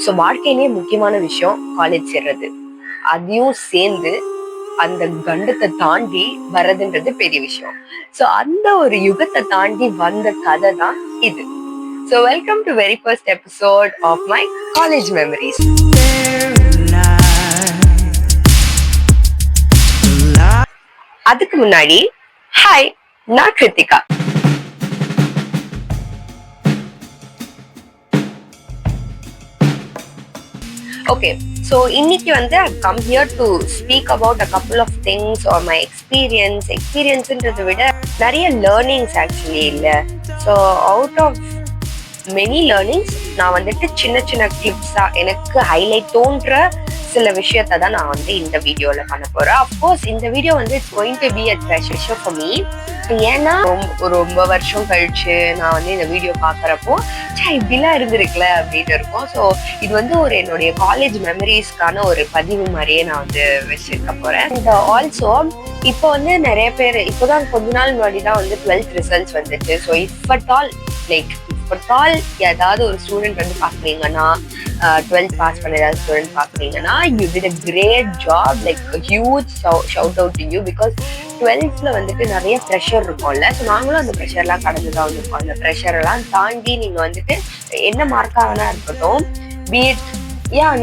So வாழ்க்கையிலேயே முக்கியமான விஷயம் காலேஜ் சேர்றது. அதையும் சேர்ந்து அந்த கண்டத்தை தாண்டி வர்றதுன்றது பெரிய விஷயம். ஸோ அந்த ஒரு யுகத்தை தாண்டி வந்த கதை தான் இது. So welcome to very first episode of my college memories. அதுக்கு முன்னாடி ஹாய், நான் கிருத்திகா. Okay, so இன்னைக்கு வந்து I've come here to speak about a couple of things or my experienceன்றதை விட நிறைய learnings actually இல்ல. So out of many learnings நான் வந்துட்டு சின்ன சின்ன கிளிப்ஸா எனக்கு ஹைலைட் தோன்ற சில விஷயத்தை தான் நான் வந்து இந்த வீடியோல பண்ண போறேன். அப்கோர்ஸ் இந்த வீடியோ வந்து it's going to be a treasure for me. ஏன்னா ரொம்ப வருஷம் கழிச்சு நான் வந்து இந்த வீடியோ பாக்குறப்போ இப்படிலாம் இருந்திருக்குல அப்படின்னு இருக்கும். ஸோ இது வந்து ஒரு என்னுடைய காலேஜ் மெமரிஸ்க்கான ஒரு பதிவு மாதிரியே நான் வந்து வச்சிருக்க போறேன். அண்ட் ஆல்சோ இப்போ வந்து நிறைய பேர் இப்போதான் கொஞ்ச நாள் முன்னாடி தான் வந்து 12th ரிசல்ட்ஸ் வந்துச்சு. ஸோ இஃப் அட் ஆல் ஏதாவது ஒரு ஸ்டூடெண்ட் வந்து பாக்குறீங்கன்னா, 12th பாஸ் பண்ண ஏதாவது ஸ்டூடெண்ட் பாக்குறீங்கன்னா, you did a great job, like a huge shout out to you, because 12thல வந்துட்டு நிறைய ப்ரெஷர் இருக்கும்ல. ஸோ நாங்களும் அந்த ப்ரெஷர்லாம் கடந்துதான் வந்திருக்கோம். அந்த ப்ரெஷர் எல்லாம் தாண்டி நீங்க வந்துட்டு என்ன மார்க்காகனா இருக்கட்டும், பீட்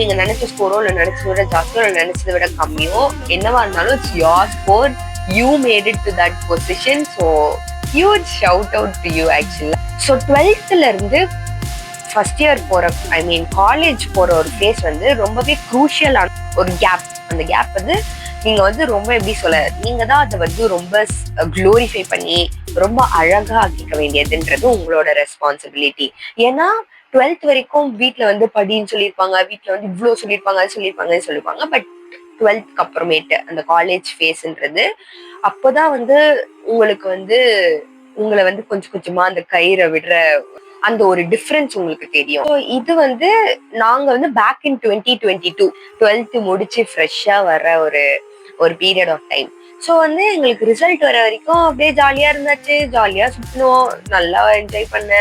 நீங்க நினைச்ச ஸ்கோரோ இல்லை நினைச்சதை விட ஜாஸ்தியோ இல்லை நினைச்சதை விட கம்மியோ என்னவா இருந்தாலும் it's your score, you made it to that position. So huge shout out to you ஆக்சுவலா. ஸோ 12thல இருந்து ஃபர்ஸ்ட் இயர் போற காலேஜ் போற ஒரு ஃபேஸ் வந்து ரொம்பவே குரூஷியலான ஒரு கேப். அந்த கேப் வந்து நீங்க வந்து ரொம்ப எப்படி சொல்ல, நீங்க தான் அதை வந்து ரொம்ப க்ளோரிஃபை பண்ணி ரொம்ப அழகா ஆக்கிக்க வேண்டியதுன்றது உங்களோட ரெஸ்பான்சிபிலிட்டி. ஏன்னா 12th வரைக்கும் வீட்டுல வந்து படின்னு சொல்லியிருப்பாங்க, வீட்டுல வந்து இவ்வளவு சொல்லியிருப்பாங்க, அது சொல்லியிருப்பாங்க. பட் 12th அப்புறமேட்டு அந்த காலேஜ் ஃபேஸ்ன்றது அப்போதான் வந்து உங்களுக்கு வந்து உங்களை வந்து கொஞ்சம் கொஞ்சமா அந்த கயிறை விடுற அந்த ஒரு டிஃபரன்ஸ் உங்களுக்கு தெரியும். இது வந்து நாங்க வந்து பேக் இன் 2022 12th முடிச்சு ஃப்ரெஷ்ஷா வர ஒரு பீரியட் ஆஃப் டைம். ஸோ வந்து எங்களுக்கு ரிசல்ட் வர வரைக்கும் அப்படியே ஜாலியா இருந்துச்சு, ஜாலியா சுத்தணும், நல்லா என்ஜாய் பண்ண,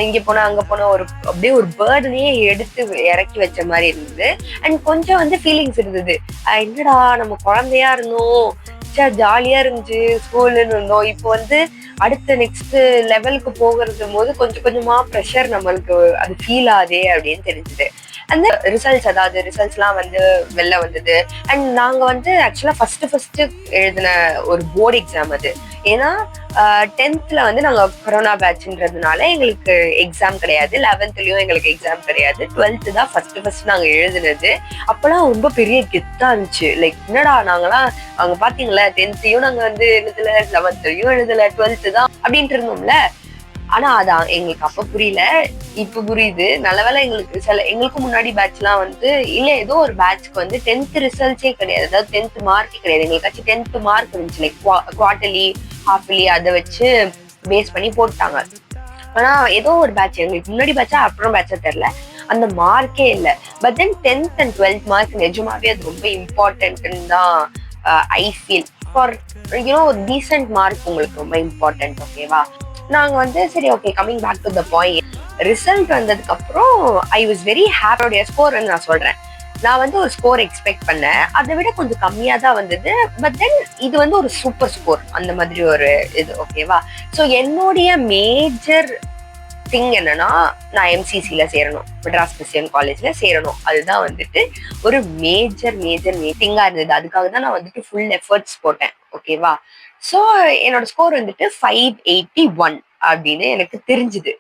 இங்க போனா அங்க போனா அப்படியே ஒரு பேர்டனையே எடுத்து இறக்கி வச்ச மாதிரி இருந்தது. அண்ட் கொஞ்சம் வந்து ஃபீலிங்ஸ் இருந்தது, என்னடா நம்ம குழந்தையா இருந்தோம், ஜாலியா இருந்துச்சு, ஸ்கூல்னு இருந்தோம், இப்போ வந்து அடுத்த நெக்ஸ்ட் லெவலுக்கு போகிறது போது கொஞ்சம் கொஞ்சமா ப்ரெஷர் நம்மளுக்கு அது ஃபீல் ஆகுதே அப்படின்னு தெரிஞ்சுது. அந்த ரிசல்ட்ஸ்லாம் வந்து வெளில வந்தது. அண்ட் நாங்க வந்து ஆக்சுவலா ஃபர்ஸ்ட் எழுதின ஒரு போர்டு எக்ஸாம் அது. ஏன்னா 10thல வந்து நாங்க கொரோனா பேட்ச்ன்றதுனால எங்களுக்கு எக்ஸாம் கிடையாது, 11thலயும் எங்களுக்கு எக்ஸாம் கிடையாது, 12th தான் ஃபர்ஸ்ட் நாங்க எழுதுனது. அப்பெல்லாம் ரொம்ப பெரிய கெத்தா இருந்துச்சு. லைக் என்னடா நாங்கெல்லாம் அங்க பாத்தீங்களா 10thயும் நாங்க வந்து எழுதல, 11thலயும் எழுதல, 12th தான் அப்படின்ட்டு இருந்தோம்ல. ஆனா அதான் எங்களுக்கு அப்ப புரியல, இப்ப புரியுது. நல்லவேளை எங்களுக்கு முன்னாடி பேட்ச்லாம் வந்து இல்ல, ஏதோ ஒரு பேட்ச்க்கு வந்து 10th ரிசல்ட்ஸே கிடையாது, அதாவது 10th மார்க்கே கிடையாது. எங்களுக்காச்சும் 10th மார்க் இருந்துச்சு, லைக் குவார்டர்லி, ஹாஃப்லி, அதை வச்சு பேஸ் பண்ணி போட்டாங்க. ஆனா ஏதோ ஒரு பேட்ச் எங்களுக்கு முன்னாடி பேட்சா அப்புறம் பேட்சா தெரியல, அந்த மார்க்கே இல்லை. But then 10th and 12th mark நிஜமாவே அது ரொம்ப இம்பார்ட்டன்ட்னு தான் ஐ ஃபீல். ஃபார் ஒரு டீசென்ட் மார்க் உங்களுக்கு ரொம்ப இம்பார்ட்டன்ட். ஓகேவா, நாங்க வந்து சரி okay, coming back to the point. Result வந்ததுக்கு அப்புறம் ஐ வாஸ் வெரி ஹாப்பியோடைய ஸ்கோர் நான் சொல்றேன். நான் வந்து ஒரு ஸ்கோர் எக்ஸ்பெக்ட் பண்ணேன், அதை விட கொஞ்சம் கம்மியா தான் வந்தது. பட் தென் இது வந்து ஒரு சூப்பர் ஸ்கோர், அந்த மாதிரி ஒரு இது. ஓகேவா, ஸோ என்னுடைய மேஜர் திங் என்னன்னா, நான் எம்சிசில சேரணும், மெட்ராஸ் கிறிஸ்டியன் காலேஜ்ல சேரணும். அதுதான் வந்துட்டு ஒரு மேஜர் திங்கா இருந்தது. அதுக்காக தான் நான் வந்துட்டு ஃபுல் எஃபர்ட்ஸ் போட்டேன். ஓகேவா, ஸோ என்னோட ஸ்கோர் வந்துட்டு 581 அப்படின்னு எனக்கு தெரிஞ்சுது.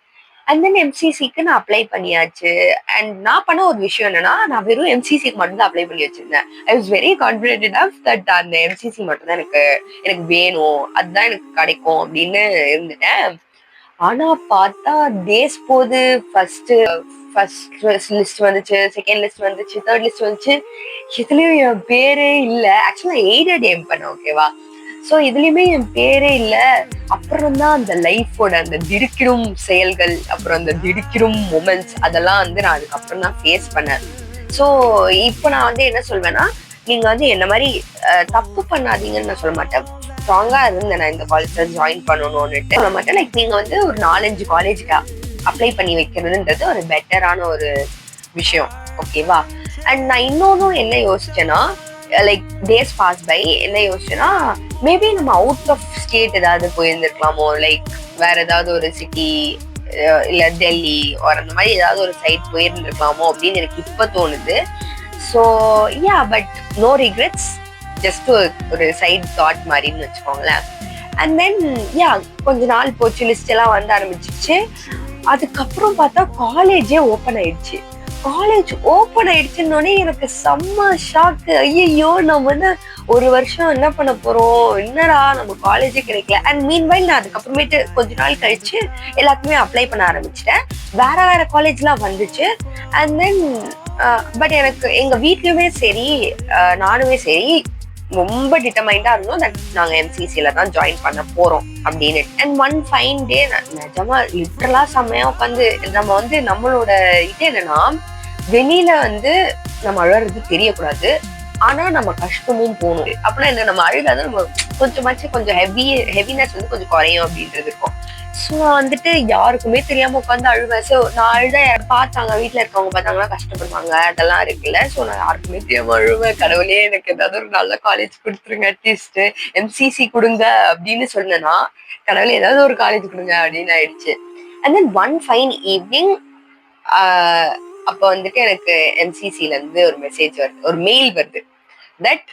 அண்ட் தென் எம்சிசிக்கு நான் அப்ளை பண்ணியாச்சு. அண்ட் நான் பண்ண ஒரு விஷயம் என்னன்னா, நான் வெறும் எம்சிசிக்கு மட்டும் தான் அப்ளை பண்ணி வச்சிருந்தேன். ஐ was very confident enough that அந்த எம்சிசி மட்டும் தான் எனக்கு வேணும், அதுதான் எனக்கு கிடைக்கும் அப்படின்னு இருந்துட்டேன். ஆனா பார்த்தா டேஸ் போது ஃபர்ஸ்ட் லிஸ்ட் வந்துச்சு, செகண்ட் லிஸ்ட் வந்துச்சு, தேர்ட் லிஸ்ட் வந்துச்சு. இதுலயும் என் பேரே இல்ல. ஆக்சுவலா எய்டட் எய்ம் பண்ண. ஓகேவா, ஸோ இதுலயுமே என் பேரே இல்லை. அப்புறம் தான் அந்த லைஃபோட அந்த திடுக்கிடும் செயல்கள், அப்புறம் அந்த திடுக்கிடும் மொமெண்ட்ஸ், அதெல்லாம் வந்து நான் அதுக்கப்புறம் தான் ஃபேஸ் பண்ணேன். ஸோ இப்போ நான் வந்து என்ன சொல்வேன்னா, நீங்க வந்து என்ன மாதிரி தப்பு பண்ணாதீங்கன்னு நான் சொல்ல மாட்டேன். ஸ்ட்ராங்கா இருந்தேன் நான் இந்த காலேஜ்ல ஜாயின் பண்ணணும்னுட்டு சொல்ல மாட்டேன். லைக் நீங்க வந்து ஒரு 4-5 காலேஜுக்கு அப்ளை பண்ணி வைக்கிறதுன்றது ஒரு பெட்டரான விஷயம். ஓகேவா? அண்ட் நான் இன்னொன்னும் என்ன யோசிச்சேன்னா, லைக் டேஸ் பாஸ் பை என்ன யோசிச்சேன்னா, மேபி நம்ம அவுட் ஆஃப் ஸ்டேட் ஏதாவது போயிருந்துருக்கலாமோ, லைக் வேற ஏதாவது ஒரு சிட்டி, இல்ல டெல்லி ஒரு அந்த மாதிரி ஏதாவது ஒரு சைட் போயிருந்துருக்கலாமோ அப்படின்னு எனக்கு இப்ப தோணுது. So yeah, but no regrets, just ஒரு சைட் தாட் மாதிரின்னு வச்சுக்கோங்களேன். அண்ட் தென் யா, கொஞ்ச நாள் போச்சு, லிஸ்ட் எல்லாம் வந்து ஆரம்பிச்சிருச்சு. அதுக்கப்புறம் பார்த்தா காலேஜே ஓப்பன் ஆயிடுச்சு. காலேஜ் ஓப்பன் ஆயிடுச்சுன்னொடனே எனக்கு செம்ம ஷாக்கு. ஐயோ, நம்ம வந்து ஒரு வருஷம் என்ன பண்ண போறோம், என்னடா நம்ம காலேஜே கிடைக்கல. அண்ட் மீன்வைல் நான் அதுக்கப்புறமேட்டு கொஞ்ச நாள் கழிச்சு எல்லாத்துக்குமே அப்ளை பண்ண ஆரம்பிச்சிட்டேன். வேற வேற காலேஜ்லாம் வந்துச்சு. அண்ட் தென் பட் எனக்கு எங்க வீட்லயுமே சரி, நானுமே சரி ரொம்ப டிட்டர்மைண்டா இருந்தோம் தட் நாங்க எம்சிசில தான் ஜாயின் பண்ண போறோம் அப்படின்னு. அண்ட் ஒன் ஃபைன் டே நிஜமா லிட்டரலா செம்மையா உட்காந்து நம்ம வந்து நம்மளோட இது என்னன்னா, வெளியில வந்து நம்ம அழறது தெரியக்கூடாது, ஆனா நம்ம கஷ்டமும் போகணும். அப்படின்னா என்ன, நம்ம அழுதாதான் நம்ம கொஞ்சம் ஹெவினஸ் வந்து கொஞ்சம் குறையும் அப்படின்றது இருக்கும். ஸோ வந்துட்டு யாருக்குமே தெரியாம உட்காந்து அழுவேன். ஸோ நான் அழுத பார்த்தாங்க, வீட்டுல இருக்கவங்க பார்த்தாங்கன்னா கஷ்டப்படுவாங்க, அதெல்லாம் இருக்குல்ல. ஸோ நான் யாருக்குமே தெரியாம அழுவேன். கடவுளே எனக்கு ஏதாவது ஒரு நல்ல காலேஜ் கொடுத்துருங்க, அட்லீஸ்ட் எம்சிசி கொடுங்க அப்படின்னு சொன்னேன்னா, கடவுளே ஏதாவது ஒரு காலேஜ் கொடுங்க அப்படின்னு ஆயிடுச்சு. And then one fine evening அப்ப வந்துட்டு எனக்கு எம்சிசில இருந்து ஒரு மெசேஜ் வருது, ஒரு மெயில் வருது, that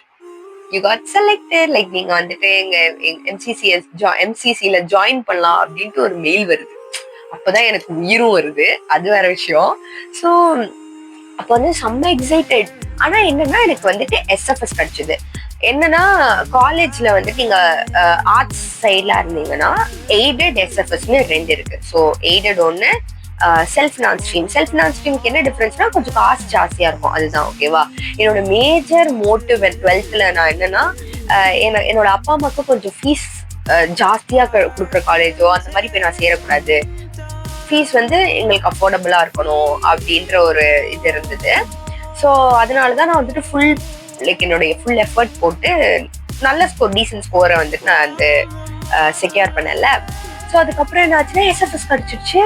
you got selected, like நீங்க வந்துட்டு எங்க எம்சிசில ஜாயின் பண்ணலாம் அப்படின்ட்டு ஒரு மெயில் வருது. அப்பதான் எனக்கு உயிரும் வருது, அது வேற விஷயம். ஸோ அப்ப வந்து செம்ம எக்ஸைட்டட். ஆனா என்னன்னா, எனக்கு வந்துட்டு எஸ்எஃப்எஸ் கிடைச்சது. என்னன்னா, காலேஜ்ல வந்துட்டு நீங்க ஆர்ட்ஸ் சைட்ல இருந்தீங்கன்னா எய்டட் எஸ்எஃப்எஸ்ன்னு 2 இருக்கு. ஸோ எய்டட் ஒன்னு, செல்ஃப் நான் ஸ்ட்ரீம்க்கு என்ன டிஃபரன்ஸ்னா கொஞ்சம் காசு ஜாஸ்தியா இருக்கும், அதுதான். ஓகேவா? என்னோட மேஜர் மோட்டிவ் 12th நான் என்னன்னா, என்னோட அப்பா அம்மாவுக்கு கொஞ்சம் ஃபீஸ் ஜாஸ்தியா கொடுக்குற காலேஜோ அந்த மாதிரி போய் நான் சேரக்கூடாது, ஃபீஸ் வந்து எங்களுக்கு அஃபோர்டபுளா இருக்கணும் அப்படின்ற ஒரு இது இருந்தது. ஸோ அதனாலதான் நான் வந்துட்டு என்னுடைய ஃபுல் எஃபர்ட் போட்டு நல்ல ஸ்கோர், டீசன்ட் ஸ்கோரை வந்துட்டு நான் வந்து செக்யூர் பண்ணல. ஸோ அதுக்கப்புறம் என்ன ஆச்சுன்னா, எஸ்எஃப்எஸ் கிடைச்சிருச்சு.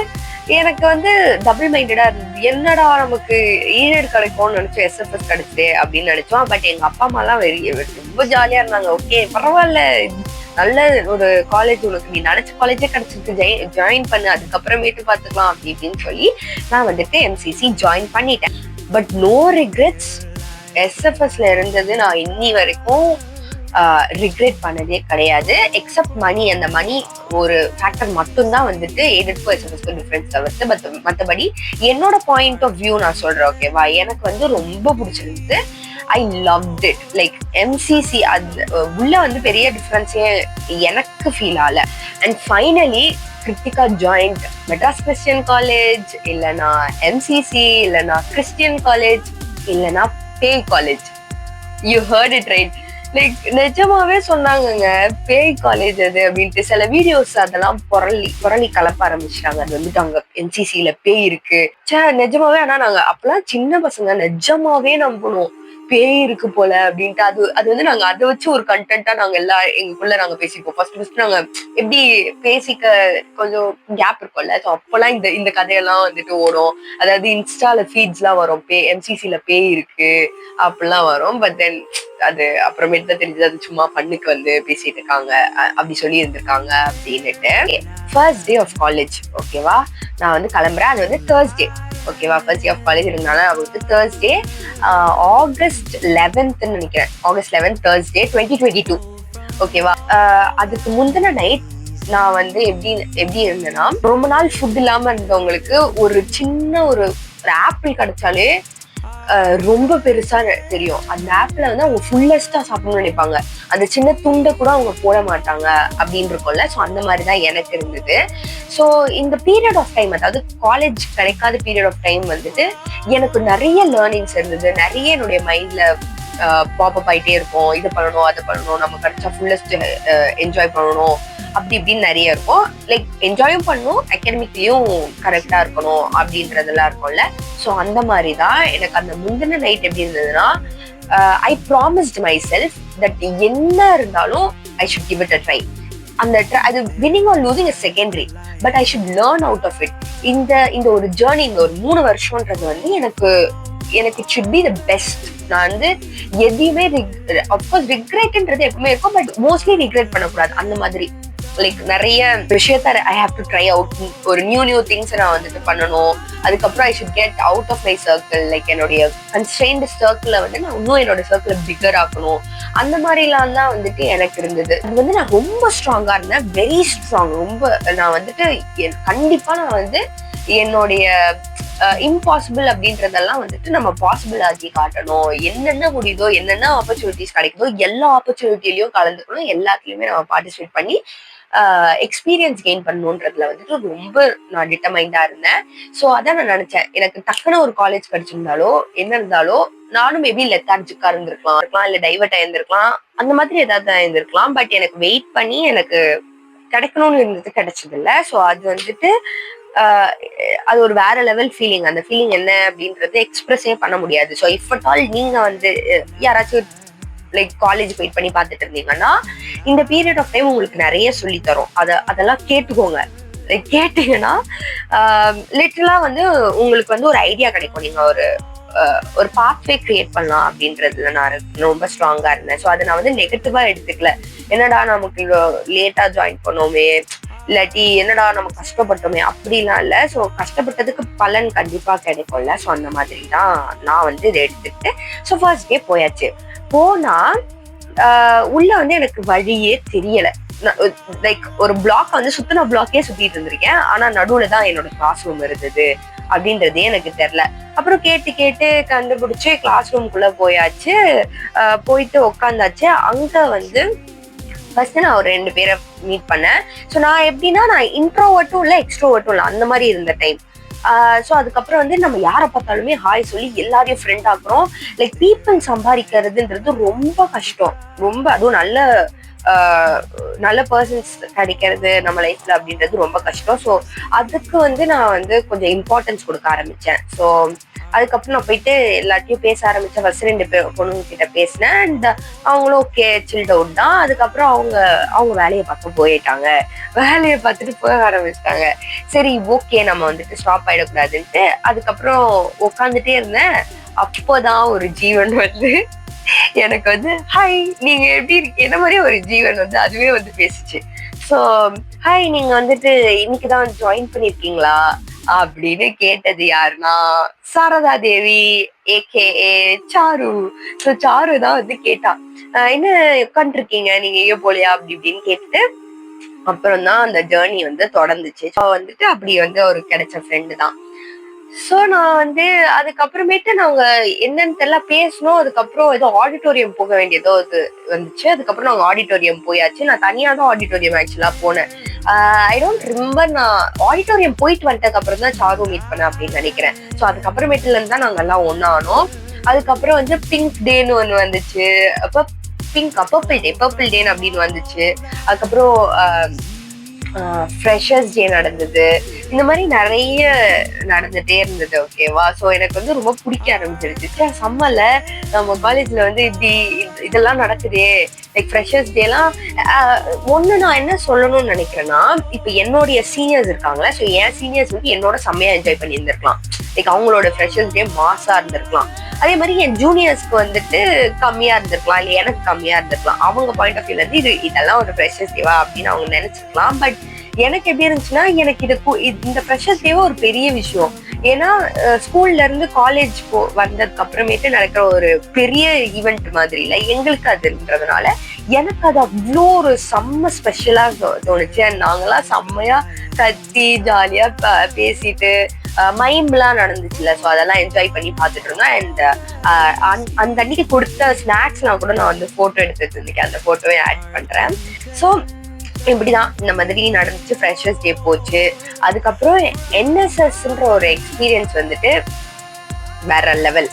எனக்கு வந்து டபுள் மைண்டடா இருந்தது, என்னடா நமக்கு ஈரேடு கிடைக்கும்னு நினைச்சோம், எஸ்எஃப்எஸ் கிடைச்சது அப்படின்னு நினைச்சோம். பட் எங்க அப்பா அம்மா எல்லாம் ரொம்ப ஜாலியா இருந்தாங்க. ஓகே, பரவாயில்ல, நல்ல ஒரு காலேஜ், உனக்கு நீ நினைச்ச காலேஜே கிடைச்சிருக்கு, ஜாயின் பண்ணு, அதுக்கப்புறமேட்டு பாத்துக்கலாம் அப்படி இப்படின்னு சொல்லி நான் வந்துட்டு எம்சிசி ஜாயின் பண்ணிட்டேன். But no regrets. எஸ்எஃப்எஸ்ல இருந்தது நான் இன்னி வரைக்கும் ரிக்ரெட் பண்ணதே கிடையாது. எக்ஸப்ட் மணி, அந்த மணி ஒரு ஃபேக்டர் மட்டும்தான் வந்துட்டு எய்டட்க்கும் எஸ்எஃப்எஸ்க்கும் டிஃபரன்ஸ் தவிர்த்து மற்றபடி என்னோட பாயிண்ட் ஆஃப் வியூ நான் சொல்றேன். ஓகேவா? எனக்கு வந்து ரொம்ப பிடிச்சிருந்தது. I loved it. Like MCC அது உள்ள வந்து பெரிய டிஃபரன்ஸே எனக்கு ஃபீல் ஆகல. And finally Kiruthika joined Madras Christian College, இல்லைனா எம்சிசி, இல்லைனா கிறிஸ்டியன் காலேஜ், இல்லைனா பேய் college. You heard it right. Like நிஜமாவே சொன்னாங்கங்க, பேய் காலேஜ் அது அப்படின்ட்டு. சில வீடியோஸ் அதெல்லாம் புரளி கலப்ப ஆரம்பிச்சிட்டாங்க. அது வந்துட்டு அங்க என்சிசில பேய் இருக்கு, நிஜமாவே. ஆனா நாங்க அப்பெல்லாம் சின்ன பசங்க, நிஜமாவே நம்பணும் பேய் இருக்கு போல அப்படின்ட்டு. அது வந்து நாங்க அதை வச்சு ஒரு கண்டென்ட்டா நாங்க எங்களுக்குள்ள நாங்க பேசிப்போம். ஃபர்ஸ்ட் நாங்க எப்படி பேசிக்க கொஞ்சம் கேப் இருக்கும்ல, ஸோ அப்பெல்லாம் இந்த கதையெல்லாம் வந்துட்டு ஓடும். அதாவது இன்ஸ்டால ஃபீட்ஸ் எல்லாம் வரும், எம்சிசில பேய் இருக்கு அப்படிலாம் வரும். பட் தென் அது அப்புறமேட்டு தான் தெரிஞ்சது அது சும்மா பண்ணுக்கு வந்து பேசிட்டு இருக்காங்க, அப்படி சொல்லி இருந்திருக்காங்க அப்படின்னுட்டு. ஃபர்ஸ்ட் டே ஆஃப் காலேஜ், ஓகேவா, நான் வந்து கிளம்புறேன். அது வந்து தேர்ஸ்டே, ஓகேவா, ஃபர்ஸ்ட் டே ஆஃப் காலேஜ் இருந்தால அவருக்கு தேர்ஸ்டே, ஆகஸ்ட் 11th நினைக்கிறேன், ஆகஸ்ட் 11 தேர்ஸ்டே 2022. ஓகேவா? அதுக்கு முந்தின நைட் நான் வந்து எப்படி இருந்தேன்னா, ரொம்ப நாள் ஃபுட் இல்லாம இருந்தவங்களுக்கு ஒரு சின்ன ஒரு ஆப்பிள் கிடைச்சாலே ரொம்ப பெருசா தெரியும். அந்த ஆப்பிள வந்து அவங்க ஃபுல்லஸ்டா சாப்பிடணும்னு நினைப்பாங்க, அந்த சின்ன துண்டை கூட அவங்க போட மாட்டாங்க அப்படின்னு இருக்கும்ல. ஸோ அந்த மாதிரிதான் எனக்கு இருந்தது. ஸோ இந்த பீரியட் ஆஃப் டைம், அதாவது காலேஜ் கிடைக்காத பீரியட் ஆஃப் டைம் வந்துட்டு எனக்கு நிறைய லேர்னிங்ஸ் இருந்தது. நிறைய என்னுடைய மைண்ட்ல பாப்பப் ஆயிட்டே இருக்கும், இது பண்ணணும் அது பண்ணணும், நம்ம கிடைச்சா ஃபுல்லஸ்ட் என்ஜாய் பண்ணணும், அப்படி இப்படின்னு நிறைய இருக்கும். லைக் என்ஜாயும் பண்ணணும், அகாடமிக்லயும் கரெக்டா இருக்கணும் அப்படின்றதெல்லாம் இருக்கும்ல. ஸோ அந்த மாதிரிதான் எனக்கு அந்த முந்தின நைட் எப்படி இருந்ததுன்னா, I promised myself that என்ன இருந்தாலும் I should give it a try. அந்த அது winning or losing is secondary, but I should learn out of it. இந்த இந்த ஒரு ஜேர்னி, இந்த ஒரு 3 வருஷம்ன்றது வந்து எனக்கு it should be the best. நான் வந்து எதையுமே அப்கோர்ஸ் ரிக்ரெட்ன்றது எப்பவுமே இருக்கும், பட் மோஸ்ட்லி ரிக்ரெட் பண்ணக்கூடாது. அந்த மாதிரி லைக் நிறைய விஷயத்த I have to try out, ஒரு நியூ திங்ஸ் நான் வந்துட்டு பண்ணணும். அதுக்கப்புறம் I should get out of my circle. Like என்னுடைய கன்ஸ்ட்ரெயின்ட் சர்க்கிளை வந்து நான் இன்னும் என்னோட சர்க்கிளை பிகர் ஆக்கணும். அந்த மாதிரிலாம் தான் வந்துட்டு எனக்கு இருந்தது. அது வந்து நான் ரொம்ப ஸ்ட்ராங்கா இருந்தேன், வெரி ஸ்ட்ராங். ரொம்ப நான் வந்துட்டு கண்டிப்பா நான் வந்து என்னுடைய இம்பாசிபிள் அப்படின்றதெல்லாம் வந்துட்டு நம்ம பாசிபிள் ஆக்கி காட்டணும். என்னென்ன முடியுதோ, என்னென்ன ஆப்பர்ச்சுனிட்டிஸ் கிடைக்குதோ எல்லா ஆப்பர்ச்சுனிட்டிலையும் கலந்துக்கணும், எல்லாத்துலயுமே நம்ம பார்ட்டிசிபேட் பண்ணி எக்ஸ்பீரியன்ஸ் கெயின் பண்ணணுன்றதுல வந்துட்டு ரொம்ப நான் டிட்டர்மைண்டா இருந்தேன். ஸோ அதான் நான் நினைச்சேன், எனக்கு டக்குன்னு ஒரு காலேஜ் கிடைச்சிருந்தாலோ என்ன இருந்தாலோ நானும் மேபி லெத்தார்ஜிக்கா இருந்திருக்கலாம், இல்ல டைவர்ட் ஆயிருந்திருக்கலாம், அந்த மாதிரி ஏதாவது இருந்திருக்கலாம். பட் எனக்கு வெயிட் பண்ணி எனக்கு கிடைக்கணும்னு இருந்தது, கிடைச்சது இல்லை. ஸோ அது வந்துட்டு அது ஒரு வேற லெவல் ஃபீலிங். அந்த ஃபீலிங் என்ன அப்படின்றது எக்ஸ்பிரஸே பண்ண முடியாது. ஸோ இஃப் அட் ஆல் நீங்க வந்து யாராச்சும் லைக் காலேஜ் வெயிட் பண்ணி பார்த்துட்டு இருந்தீங்கன்னா, இந்த பீரியட் ஆஃப் டைம் உங்களுக்கு நிறைய சொல்லி தரும். அதெல்லாம் கேட்டுக்கோங்க. லைக் கேட்டீங்கன்னா லிட்டரலா வந்து உங்களுக்கு வந்து ஒரு ஐடியா கிடைக்கும். நீங்க ஒரு பாத்வே கிரியேட் பண்ணலாம் அப்படின்றதுல நான் ரொம்ப ஸ்ட்ராங்கா இருந்தேன். ஸோ அதை நான் வந்து நெகட்டிவா எடுத்துக்கல. என்னடா நமக்கு லேட்டா ஜாயின் பண்ணோமே, இல்லாட்டி என்னடா நம்ம கஷ்டப்பட்டோமே, அப்படிலாம் இல்லை. ஸோ கஷ்டப்பட்டதுக்கு பலன் கண்டிப்பா கிடைக்கும்ல. ஸோ அந்த மாதிரி தான் நான் வந்து இதை எடுத்துக்கிட்டு ஸோ ஃபர்ஸ்ட் டே போயாச்சு. போனா உள்ள வந்து எனக்கு வழியே தெரியல. லைக் ஒரு பிளாக் வந்து சுத்தின பிளாக்கே சுத்திட்டு இருந்திருக்கேன், ஆனா நடுவுல தான் என்னோட கிளாஸ் ரூம் இருந்தது அப்படின்றதே எனக்கு தெரியல. அப்புறம் கேட்டு கண்டுபிடிச்சு கிளாஸ் ரூம்குள்ள போயாச்சு. போயிட்டு உட்காந்தாச்சு. அங்க வந்து ஃபர்ஸ்ட் நான் ஒரு 2 பேரை மீட் பண்ணேன். ஸோ நான் எப்படின்னா, நான் இன்ட்ரோவர்ட்டும் இல்லை எக்ஸ்ட்ரோவர்ட்டும் இல்லை, அந்த மாதிரி இருந்த டைம். ஸோ அதுக்கப்புறம் வந்து நம்ம யாரை பார்த்தாலுமே ஹாய் சொல்லி எல்லாரையும் ஃப்ரெண்ட் ஆக்குறோம். லைக் பீப்புள் சம்பாதிக்கிறதுன்றது ரொம்ப கஷ்டம். ரொம்ப அதுவும் நல்ல பர்சன்ஸ் கிடைக்கிறது நம்ம லைஃப்ல அப்படின்றது ரொம்ப கஷ்டம். ஸோ அதுக்கு வந்து நான் வந்து கொஞ்சம் இம்பார்ட்டன்ஸ் கொடுக்க ஆரம்பிச்சேன். ஸோ அதுக்கப்புறம் நான் போயிட்டு எல்லாத்தையும் பேச ஆரம்பிச்சேன். ஃபர்ஸ்ட் 2 பொண்ணுங்க கிட்ட பேசினேன். அண்ட் அவங்களும் ஓகே சில்ட் அவுட் தான். அதுக்கப்புறம் அவங்க வேலையை பார்க்க போயிட்டாங்க. வேலையை பார்த்துட்டு போக ஆரம்பிச்சிட்டாங்க. சரி ஓகே, நம்ம வந்துட்டு ஸ்டாப் ஆயிடக்கூடாதுன்ட்டு அதுக்கப்புறம் உட்காந்துட்டே இருந்தேன். அப்போதான் ஒரு ஜீவன் வந்து எனக்கு வந்து ஹாய் நீங்க எப்படி இருக்கீங்க, என்ன மாதிரியே ஒரு ஜீவன் வந்து அதுவே வந்து பேசிச்சு. ஸோ ஹாய் நீங்க வந்துட்டு இன்னைக்குதான் ஜாயின் பண்ணிருக்கீங்களா அப்படின்னு கேட்டது யாருன்னா சாரதா தேவி ஏகேஏ சாரு. ஸோ சாரு தான் வந்து கேட்டா, என்ன உட்காந்துருக்கீங்க நீங்க எங்க போலியா அப்படி இப்படின்னு கேட்டுட்டு அப்புறம் தான் அந்த ஜேர்னி வந்து தொடர்ந்துச்சு. ஸோ வந்துட்டு அப்படி வந்து ஒரு கிடைச்ச ஃப்ரெண்டு தான். ஸோ நான் வந்து அதுக்கப்புறமேட்டு நாங்க என்னன்னு தெரியல பேசணும். அதுக்கப்புறம் ஏதோ ஆடிட்டோரியம் போக வேண்டியதோ இது வந்துச்சு. அதுக்கப்புறம் நாங்க ஆடிட்டோரியம் போயாச்சு. நான் தனியா தான் ஆடிட்டோரியம் ஆக்சுவலா போனேன். I don't remember. நான் ஆடிட்டோரியம் போயிட்டு வந்துட்டதுக்கு அப்புறம் தான் சாரு மீட் பண்ணேன் அப்படின்னு நினைக்கிறேன். ஸோ அதுக்கப்புறமேட்டுல இருந்து தான் நாங்க எல்லாம் ஒன்னானோம். அதுக்கப்புறம் வந்து பிங்க் டேன்னு ஒண்ணு வந்துச்சு. அப்ப பர்பிள் டேன்னு அப்படின்னு வந்துச்சு. அதுக்கப்புறம் ஃப்ரெஷர்ஸ் டே நடந்தது. இந்த மாதிரி நிறைய நடந்துட்டே இருந்தது. ஓகேவா? ஸோ எனக்கு வந்து ரொம்ப பிடிக்க ஆரம்பிச்சிருச்சு. சம்மர்ல நம்ம காலேஜ்ல வந்து இப்படி இதெல்லாம் நடக்குதே, லைக் ஃப்ரெஷர்ஸ் டேலாம். ஒன்று நான் என்ன சொல்லணும்னு நினைக்கிறேன்னா, இப்போ என்னுடைய சீனியர்ஸ் இருக்காங்களே, ஸோ என் சீனியர்ஸ் வந்து என்னோட செம்மையா என்ஜாய் பண்ணி இருந்திருக்கலாம். லைக் அவங்களோட ஃப்ரெஷர்ஸ் டே மாஸா இருந்திருக்கலாம். அதே மாதிரி என் ஜூனியர்ஸ்க்கு வந்துட்டு கம்மியா இருந்திருக்கலாம், இல்லை எனக்கு கம்மியா இருந்திருக்கலாம். அவங்க பாயிண்ட் ஆஃப் வியூல இருந்து இதெல்லாம் ஒரு ஃப்ரெஷர்ஸ் டேவா அப்படின்னு அவங்க நினைச்சிருக்கலாம். பட் எனக்கு எப்படி இருந்துச்சுன்னா, எனக்கு இந்த ஃப்ரெஷர்ஸ் டேவா ஒரு பெரிய விஷயம். ஏன்னா ஸ்கூல்ல இருந்து காலேஜ் வந்ததுக்கு அப்புறமேட்டு நடக்கிற ஒரு பெரிய ஈவெண்ட் மாதிரி இல்லை எங்களுக்கு அதுன்றதுனால எனக்கு அது அவ்வளோ ஒரு செம்ம ஸ்பெஷலா தோணுச்சு. நாங்கெல்லாம் செம்மையா கத்தி ஜாலியா பேசிட்டு மைம்லாம் நடந்துச்சுல. ஸோ அதெல்லாம் என்ஜாய் பண்ணி பார்த்துட்டு இருந்தோம். அண்ட் அந்த அன்னைக்கு கொடுத்த ஸ்நாக்ஸ்லாம் கூட நான் வந்து போட்டோ எடுத்துட்டு இருந்தேன். அந்த போட்டோவை ஆட் பண்றேன். ஸோ இப்படிதான் இந்த மாதிரி நடந்துச்சு. ஃப்ரெஷர்ஸ் டே போச்சு. அதுக்கப்புறம் என்எஸ்எஸ்ன்ற ஒரு எக்ஸ்பீரியன்ஸ் வந்துட்டு வேற லெவல்.